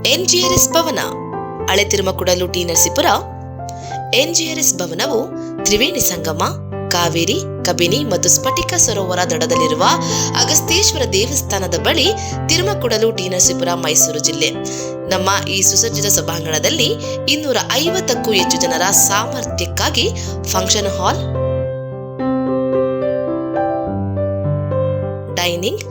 ಎನ್ಜಿಆರ್ಎಸ್ ಭವನ, ಹಳೆ ತಿರುಮಕುಡಲು ಟಿ ನರಸೀಪುರ. ಎನ್ಜಿಆರ್ಎಸ್ ಭವನವು ತ್ರಿವೇಣಿ ಸಂಗಮ, ಕಾವೇರಿ, ಕಬಿನಿ ಮತ್ತು ಸ್ಫಟಿಕ ಸರೋವರ ದಡದಲ್ಲಿರುವ ಅಗಸ್ತೇಶ್ವರ ದೇವಸ್ಥಾನದ ಬಳಿ, ತಿರುಮಕುಡಲು ಟಿ ನರಸೀಪುರ, ಮೈಸೂರು ಜಿಲ್ಲೆ. ನಮ್ಮ ಈ ಸುಸಜ್ಜಿತ ಸಭಾಂಗಣದಲ್ಲಿ 250ಕ್ಕೂ ಹೆಚ್ಚು ಜನರ ಸಾಮರ್ಥ್ಯಕ್ಕಾಗಿ ಫಂಕ್ಷನ್ ಹಾಲ್, ಡೈನಿಂಗ್,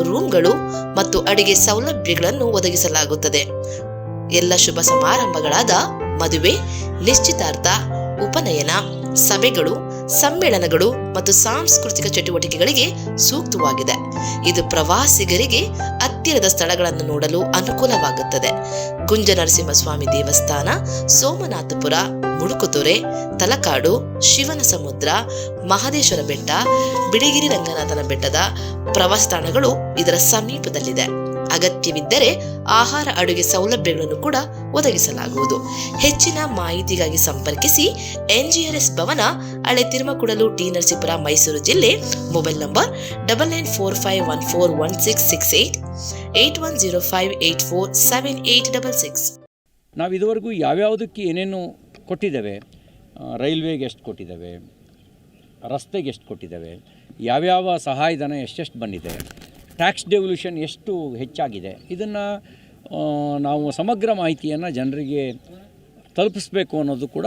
ರೂಮ್ಗಳು ಮತ್ತು ಅಡಿಗೆ ಸೌಲಭ್ಯಗಳನ್ನು ಒದಗಿಸಲಾಗುತ್ತದೆ. ಎಲ್ಲ ಶುಭ ಸಮಾರಂಭಗಳಾದ ಮದುವೆ, ನಿಶ್ಚಿತಾರ್ಥ, ಉಪನಯನ, ಸಭೆಗಳು, ಸಮ್ಮೇಳನಗಳು ಮತ್ತು ಸಾಂಸ್ಕೃತಿಕ ಚಟುವಟಿಕೆಗಳಿಗೆ ಸೂಕ್ತವಾಗಿದೆ. ಇದು ಪ್ರವಾಸಿಗರಿಗೆ ಹತ್ತಿರದ ಸ್ಥಳಗಳನ್ನು ನೋಡಲು ಅನುಕೂಲವಾಗುತ್ತದೆ. ಕುಂಜ ನರಸಿಂಹಸ್ವಾಮಿ ದೇವಸ್ಥಾನ, ಸೋಮನಾಥಪುರ, ಮುಡುಕುತೊರೆ, ತಲಕಾಡು, ಶಿವನ ಸಮುದ್ರ, ಮಹದೇಶ್ವರ ಬೆಟ್ಟ, ಬಿಳಿಗಿರಿ ರಂಗನಾಥನ ಬೆಟ್ಟದ ಪ್ರವಾಸ ತಾಣಗಳು ಇದರ ಸಮೀಪದಲ್ಲಿದೆ. ಅಗತ್ಯವಿದ್ದರೆ ಆಹಾರ ಅಡುಗೆ ಸೌಲಭ್ಯಗಳನ್ನು ಕೂಡ ಒದಗಿಸಲಾಗುವುದು. ಹೆಚ್ಚಿನ ಮಾಹಿತಿಗಾಗಿ ಸಂಪರ್ಕಿಸಿ ಎನ್ಜಿಆರ್ಎಸ್ ಭವನ, ಹಳೆ ತಿರುಮಕುಡಲು ಟಿ ನರಸೀಪುರ, ಮೈಸೂರು ಜಿಲ್ಲೆ. Mobile number 9945141668, 8105847866. ನಾವು ಇದುವರೆಗೂ ಯಾವ್ಯಾವುದಕ್ಕೆ ಏನೇನು ಕೊಟ್ಟಿದ್ದೇವೆ, ರೈಲ್ವೆಗೆ ಎಷ್ಟು ಕೊಟ್ಟಿದ್ದೇವೆ, ರಸ್ತೆಗೆ ಎಷ್ಟು ಕೊಟ್ಟಿದ್ದೇವೆ, ಯಾವ್ಯಾವ ಸಹಾಯಧನ ಎಷ್ಟೆಷ್ಟು ಬಂದಿದೆ, ಟ್ಯಾಕ್ಸ್ ಡೆವಲ್ಯೂಷನ್ ಎಷ್ಟು ಹೆಚ್ಚಾಗಿದೆ, ಇದನ್ನು ನಾವು ಸಮಗ್ರ ಮಾಹಿತಿಯನ್ನು ಜನರಿಗೆ ತಲುಪಿಸ್ಬೇಕು ಅನ್ನೋದು ಕೂಡ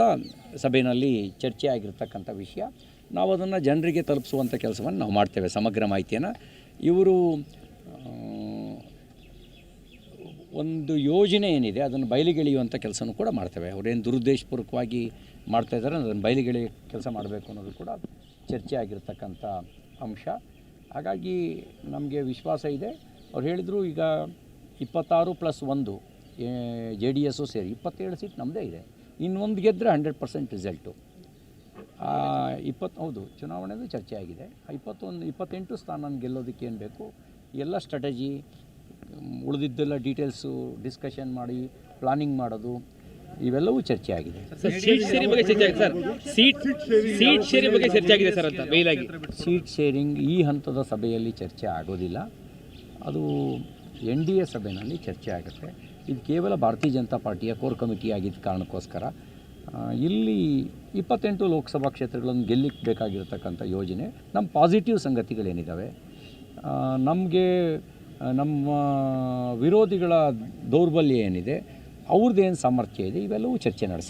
ಸಭೆಯಲ್ಲಿ ಚರ್ಚೆ ಆಗಿರ್ತಕ್ಕಂಥ ವಿಷಯ. ನಾವು ಅದನ್ನು ಜನರಿಗೆ ತಲುಪಿಸುವಂಥ ಕೆಲಸವನ್ನು ನಾವು ಮಾಡ್ತೇವೆ. ಸಮಗ್ರ ಮಾಹಿತಿಯನ್ನು ಇವರು ಒಂದು ಯೋಜನೆ ಏನಿದೆ ಅದನ್ನು ಬಯಲಿಗೆಳೆಯುವಂಥ ಕೆಲಸನೂ ಕೂಡ ಮಾಡ್ತೇವೆ. ಅವರೇನು ದುರುದ್ದೇಶಪೂರ್ವಕವಾಗಿ ಮಾಡ್ತಾಯಿದ್ದಾರೆ, ಅದನ್ನು ಬಯಲಿಗೆಳೆಯ ಕೆಲಸ ಮಾಡಬೇಕು ಅನ್ನೋದು ಕೂಡ ಚರ್ಚೆ ಆಗಿರ್ತಕ್ಕಂಥ ಅಂಶ. ಹಾಗಾಗಿ ನಮಗೆ ವಿಶ್ವಾಸ ಇದೆ. ಅವ್ರು ಹೇಳಿದರು ಈಗ 26+1 JDS ಸೇರಿ 27 ಸೀಟ್ ನಮ್ಮದೇ ಇದೆ. ಇನ್ನೊಂದು ಗೆದ್ದರೆ 100% ರಿಸಲ್ಟು. 20 ಹೌದು, ಚುನಾವಣೆದು ಚರ್ಚೆ ಆಗಿದೆ. 28 ಸ್ಥಾನ ಗೆಲ್ಲೋದಕ್ಕೆ ಏನು ಬೇಕು ಎಲ್ಲ ಸ್ಟ್ರಾಟಜಿ, ಉಳಿದಿದ್ದೆಲ್ಲ ಡೀಟೇಲ್ಸು ಡಿಸ್ಕಷನ್ ಮಾಡಿ ಪ್ಲಾನಿಂಗ್ ಮಾಡೋದು, ಇವೆಲ್ಲವೂ ಚರ್ಚೆ ಆಗಿದೆ. ಸೀಟ್ ಶೇರಿಂಗ್ ಈ ಹಂತದ ಸಭೆಯಲ್ಲಿ ಚರ್ಚೆ ಆಗೋದಿಲ್ಲ. ಅದು NDA ಸಭೆಯಲ್ಲಿ ಚರ್ಚೆ ಆಗುತ್ತೆ. ಇದು ಕೇವಲ ಭಾರತೀಯ ಜನತಾ ಪಾರ್ಟಿಯ ಕೋರ್ ಕಮಿಟಿ ಆಗಿದ್ದ ಕಾರಣಕ್ಕೋಸ್ಕರ ಇಲ್ಲಿ 28 ಲೋಕಸಭಾ ಕ್ಷೇತ್ರಗಳನ್ನು ಗೆಲ್ಲಿಕ್ಕೆ ಬೇಕಾಗಿರತಕ್ಕಂಥ ಯೋಜನೆ, ನಮ್ಮ ಪಾಸಿಟಿವ್ ಸಂಗತಿಗಳೇನಿದ್ದಾವೆ, ನಮಗೆ ನಮ್ಮ ವಿರೋಧಿಗಳ ದೌರ್ಬಲ್ಯ ಏನಿದೆ, ಅವ್ರದ್ದೇನು ಸಾಮರ್ಥ್ಯ ಇದೆ, ಇವೆಲ್ಲವೂ ಚರ್ಚೆ ನಡೆಸಿ